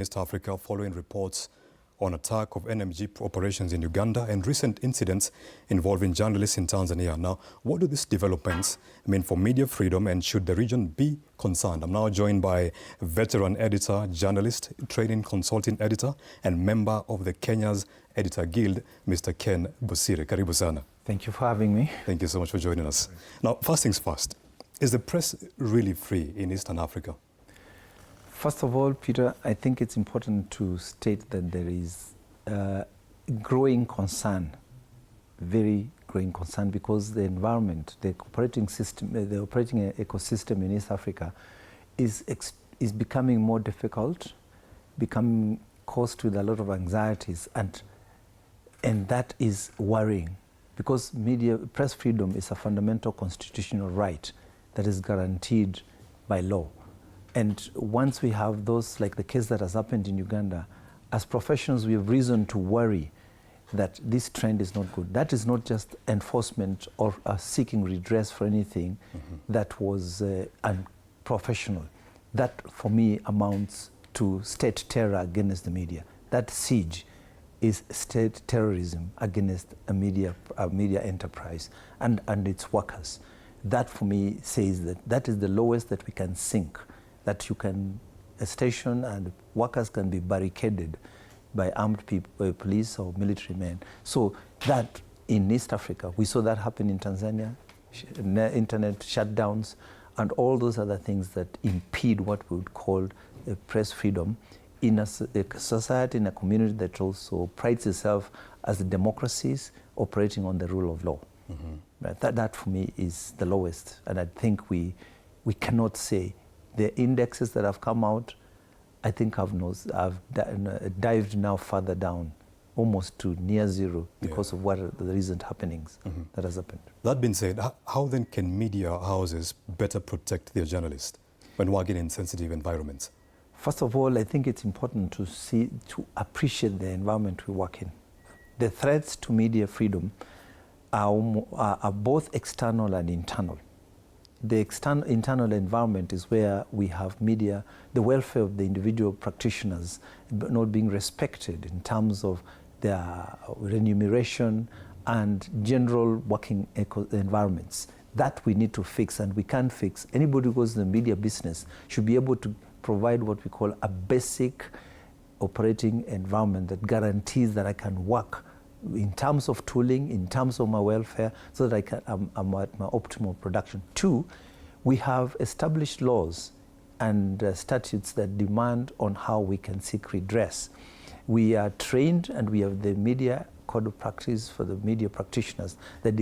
East Africa following reports on attack of NMG operations in Uganda and recent incidents involving journalists in Tanzania. Now, what do these developments mean for media freedom, and should the region be concerned? I'm now joined by veteran editor, journalist, training consulting editor, and member of the Kenya's Editor Guild, Mr. Ken Bosire. Karibu sana. Thank you for having me. Thank you so much for joining us. Now, first things first, is the press really free in Eastern Africa? First of all, Peter, I think it's important to state that there is growing concern, very growing concern, because the environment, the operating system, the operating ecosystem in East Africa is becoming more difficult, becoming caused with a lot of anxieties, and that is worrying, because press freedom is a fundamental constitutional right that is guaranteed by law. And once we have those, like the case that has happened in Uganda, as professionals we have reason to worry that this trend is not good. That is not just enforcement or seeking redress for anything that was unprofessional. That for me amounts to state terror against the media. That siege is state terrorism against a media enterprise and its workers. That for me says that that is the lowest that we can sink. That you can, a station and workers can be barricaded by armed people, police or military men. So that in East Africa, we saw that happen in Tanzania, internet shutdowns, and all those other things that impede what we would call press freedom in a society, in a community that also prides itself as democracies operating on the rule of law. Right? That for me is the lowest, and I think we cannot say. The indexes that have come out, I think have dived now further down, almost to near zero, because of what are the recent happenings that has happened. That being said, how then can media houses better protect their journalists when working in sensitive environments? First of all, I think it's important to appreciate the environment we work in. The threats to media freedom are both external and internal. The internal environment is where we have media, the welfare of the individual practitioners not being respected in terms of their remuneration and general working environments. That we need to fix, and we can't fix. Anybody who goes in the media business should be able to provide what we call a basic operating environment that guarantees that I can work in terms of tooling, in terms of my welfare, so that I'm at my optimal production. Two, we have established laws and statutes that demand on how we can seek redress. We are trained, and we have the media code of practice for the media practitioners that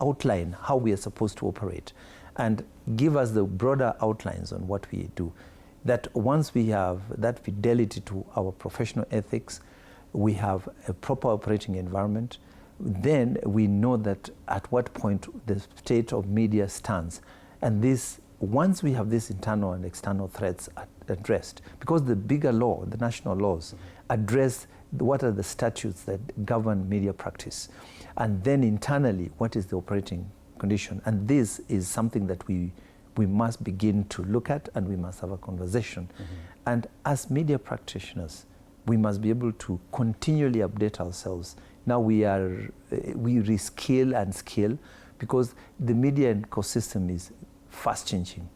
outline how we are supposed to operate and give us the broader outlines on what we do. That once we have that fidelity to our professional ethics, we have a proper operating environment, then we know that at what point the state of media stands. And this, once we have these internal and external threats addressed, because the bigger law, the national laws, address what are the statutes that govern media practice. And then internally, what is the operating condition? And this is something that we must begin to look at, and we must have a conversation. And as media practitioners, we must be able to continually update ourselves. Now we reskill and skill, because the media ecosystem is fast changing.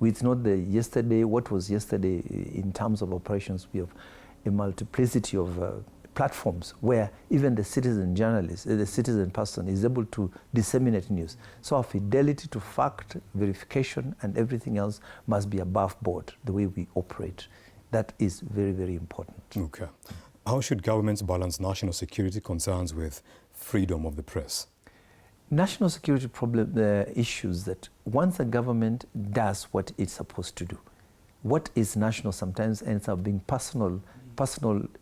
It's not the yesterday, what was yesterday in terms of operations. We have a multiplicity of platforms where even the citizen journalist, the citizen person is able to disseminate news. So our fidelity to fact, verification, and everything else must be above board, the way we operate. That is very, very important. Okay. How should governments balance national security concerns with freedom of the press? National security issues that once a government does what it's supposed to do, what is national sometimes ends up being personal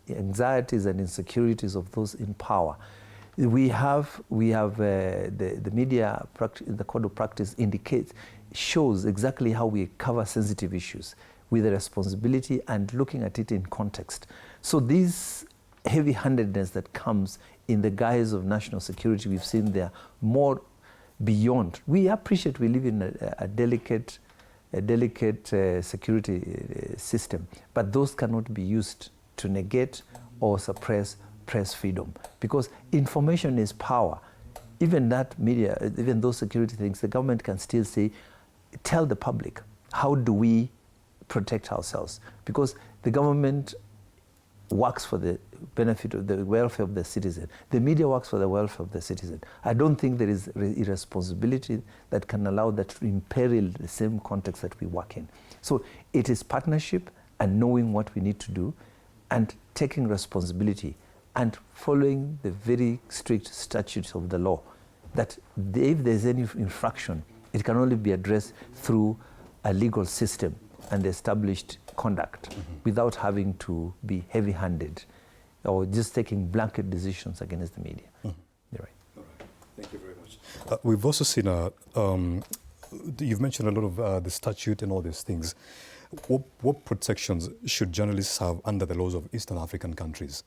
anxieties and insecurities of those in power. We have the media the code of practice shows exactly how we cover sensitive issues with a responsibility and looking at it in context. So this heavy-handedness that comes in the guise of national security, we've seen there more beyond. We appreciate we live in a delicate a delicate security system, but those cannot be used to negate or suppress press freedom, because information is power. Even that media, even those security things, the government can still say, tell the public, how do we protect ourselves? Because the government works for the benefit of the welfare of the citizen. The media works for the welfare of the citizen. I don't think there is irresponsibility that can allow that to imperil the same context that we work in. So it is partnership and knowing what we need to do and taking responsibility and following the very strict statutes of the law, that if there's any infraction, it can only be addressed through a legal system and established conduct without having to be heavy-handed or just taking blanket decisions against the media. You're right. All right. Thank you very much. We've also seen, you've mentioned a lot of the statute and all these things. What protections should journalists have under the laws of Eastern African countries?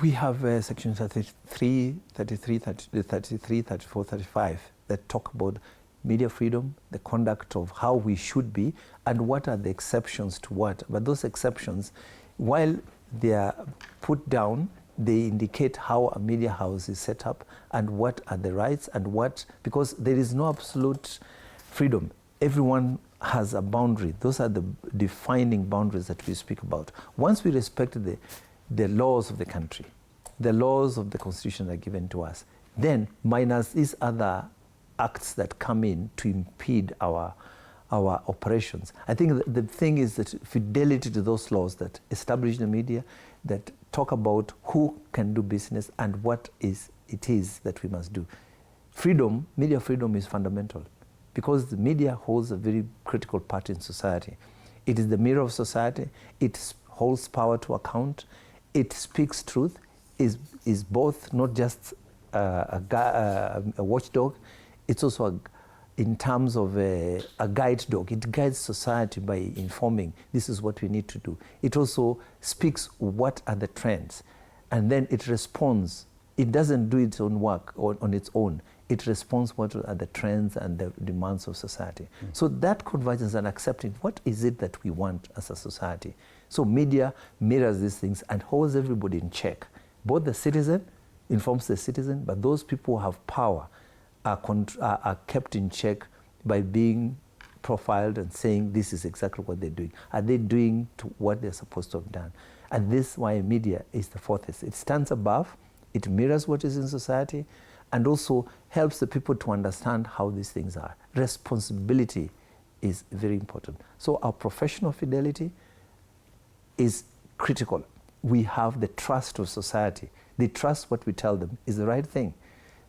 We have Section 33, 34, 35 that talk about media freedom, the conduct of how we should be, and what are the exceptions to what. But those exceptions, while they are put down, they indicate how a media house is set up and what are the rights and what, because there is no absolute freedom. Everyone has a boundary. Those are the defining boundaries that we speak about. Once we respect the laws of the country, the laws of the Constitution are given to us, then minus these other acts that come in to impede our operations. I think the thing is that fidelity to those laws that establish the media, that talk about who can do business and what it is that we must do. Freedom, media freedom is fundamental because the media holds a very critical part in society. It is the mirror of society. It holds power to account. It speaks truth. Is both not just a watchdog. It's also in terms of a guide dog. It guides society by informing this is what we need to do. It also speaks what are the trends, and then it responds. It doesn't do its own work on its own. It responds what are the trends and the demands of society. So that convergence and accepting what is it that we want as a society. So media mirrors these things and holds everybody in check. Both the citizen informs the citizen, but those people who have power are kept in check by being profiled and saying this is exactly what they're doing. Are they doing to what they're supposed to have done? And this is why media is the fourth. It stands above, it mirrors what is in society, and also helps the people to understand how these things are. Responsibility is very important. So our professional fidelity is critical. We have the trust of society. They trust what we tell them is the right thing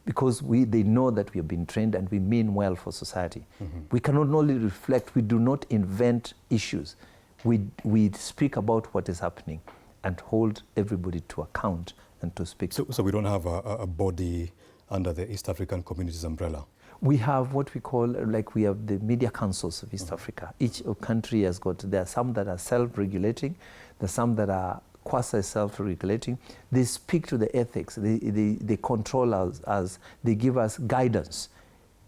because they know that we have been trained and we mean well for society. We cannot only reflect, we do not invent issues. We speak about what is happening and hold everybody to account and to speak. So we don't have a body under the East African Communities umbrella? We have what we call, we have the media councils of East Africa. Each country has got, there are some that are self-regulating, there are some that are quasi-self-regulating. They speak to the ethics, they control us, they give us guidance.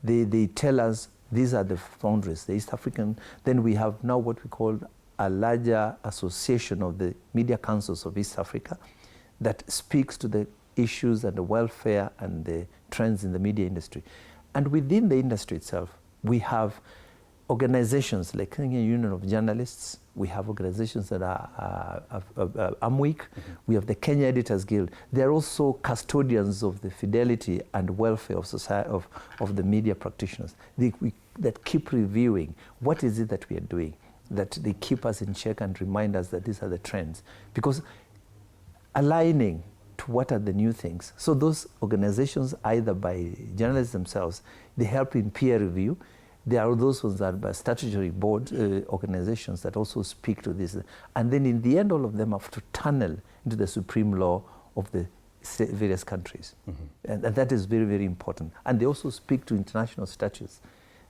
They tell us these are the boundaries, the East African. Then we have now what we call a larger association of the media councils of East Africa that speaks to the issues and the welfare and the trends in the media industry. And within the industry itself, we have organizations like Kenya Union of Journalists, we have organizations that are AMWIC, we have the Kenya Editors Guild. They're also custodians of the fidelity and welfare of society, of the media practitioners. That keep reviewing what is it that we are doing, that they keep us in check and remind us that these are the trends. Because aligning to what are the new things. So those organizations, either by journalists themselves, they help in peer review. There are those ones that are by statutory board organizations that also speak to this. And then in the end, all of them have to tunnel into the supreme law of the various countries. And that is very, very important. And they also speak to international statutes,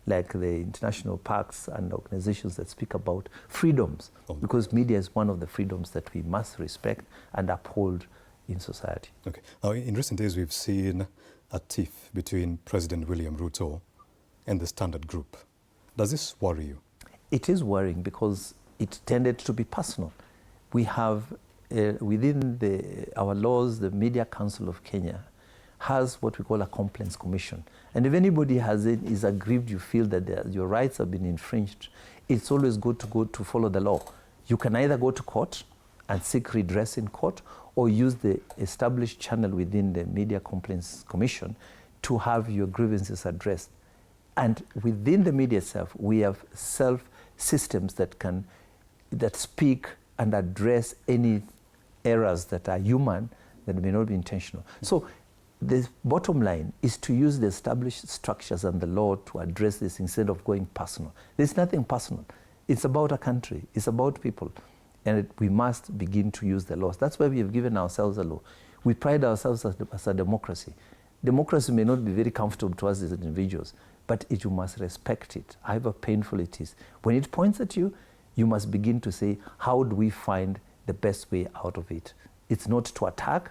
like the international pacts and organizations that speak about freedoms, because media is one of the freedoms that we must respect and uphold in society. Okay. Now, in recent days, we've seen a tiff between President William Ruto and the Standard Group. Does this worry you? It is worrying because it tended to be personal. We have, within our laws, the Media Council of Kenya has what we call a complaints commission. And if anybody is aggrieved, you feel that your rights have been infringed, it's always good to follow the law. You can either go to court and seek redress in court, or use the established channel within the Media Complaints Commission to have your grievances addressed. And within the media itself, we have systems that speak and address any errors that are human, that may not be intentional. So the bottom line is to use the established structures and the law to address this instead of going personal. There's nothing personal. It's about a country. It's about people. And we must begin to use the laws. That's why we have given ourselves a law. We pride ourselves as a democracy. Democracy may not be very comfortable to us as individuals, but you must respect it, however painful it is. When it points at you, you must begin to say, how do we find the best way out of it? It's not to attack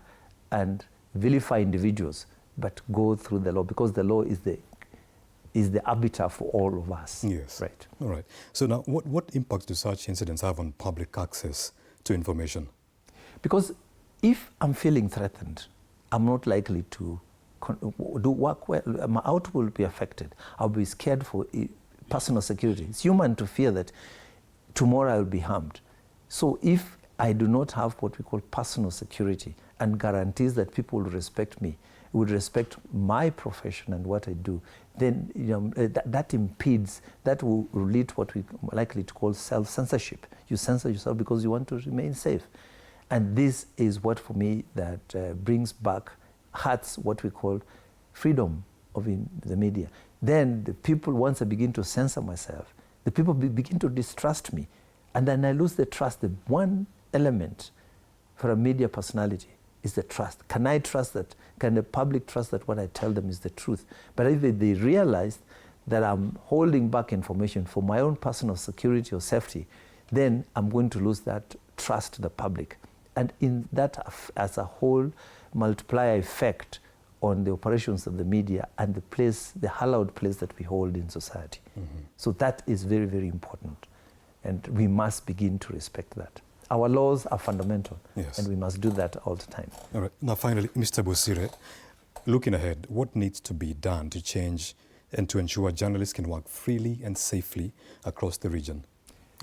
and vilify individuals, but go through the law, because the law is the arbiter for all of us. Yes. Right. All right. So now, what impact do such incidents have on public access to information? Because if I'm feeling threatened, I'm not likely to do work well. My output will be affected. I'll be scared for personal security. It's human to fear that tomorrow I will be harmed. So if I do not have what we call personal security and guarantees that people will respect me, would respect my profession and what I do, then that impedes, that will lead to what we likely to call self-censorship. You censor yourself because you want to remain safe. And this is what, for me, that brings back, hurts what we call freedom of the media. Then the people, once I begin to censor myself, the people begin to distrust me. And then I lose the trust. The one element for a media personality is the trust. Can I trust that? Can the public trust that what I tell them is the truth? But if they realize that I'm holding back information for my own personal security or safety, then I'm going to lose that trust to the public. And in that, as a whole, multiplier effect on the operations of the media and the hallowed place that we hold in society. Mm-hmm. So that is very, very important. And we must begin to respect that. Our laws are fundamental, yes, and we must do that all the time. All right. Now, finally, Mr. Bosire, looking ahead, what needs to be done to change and to ensure journalists can work freely and safely across the region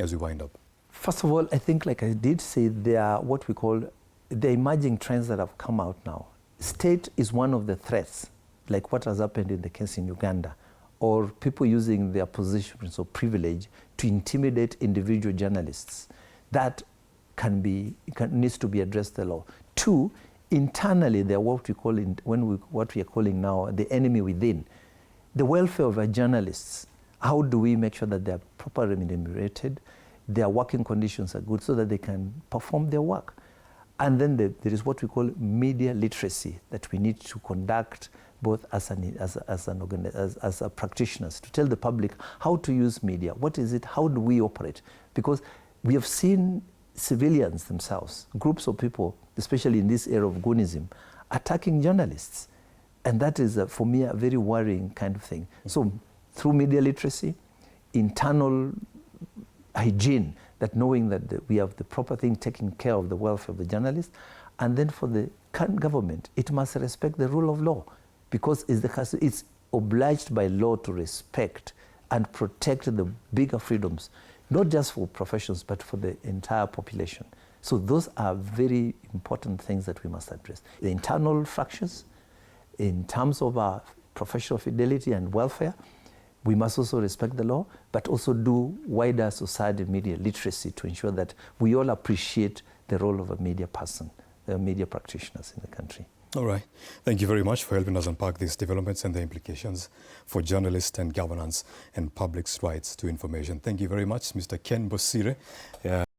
as we wind up? First of all, I think, like I did say, there are what we call the emerging trends that have come out now. State is one of the threats, like what has happened in the case in Uganda, or people using their positions of privilege to intimidate individual journalists. That needs to be addressed the law. Two, internally, they're what we are calling now the enemy within. The welfare of our journalists. How do we make sure that they're properly remunerated, their working conditions are good so that they can perform their work? And then there is what we call media literacy that we need to conduct both as practitioners, to tell the public how to use media. What is it? How do we operate? Because we have seen civilians themselves, groups of people, especially in this era of goonism, attacking journalists. And that is, for me, a very worrying kind of thing. So through media literacy, internal hygiene, that knowing that we have the proper thing, taking care of the welfare of the journalists, and then for the current government, it must respect the rule of law, because it's obliged by law to respect and protect the bigger freedoms, not just for professions, but for the entire population. So those are very important things that we must address. The internal fractures, in terms of our professional fidelity and welfare, we must also respect the law, but also do wider society media literacy to ensure that we all appreciate the role of a media person, media practitioners in the country. All right. Thank you very much for helping us unpack these developments and the implications for journalists and governance and public's rights to information. Thank you very much, Mr. Ken Bosire.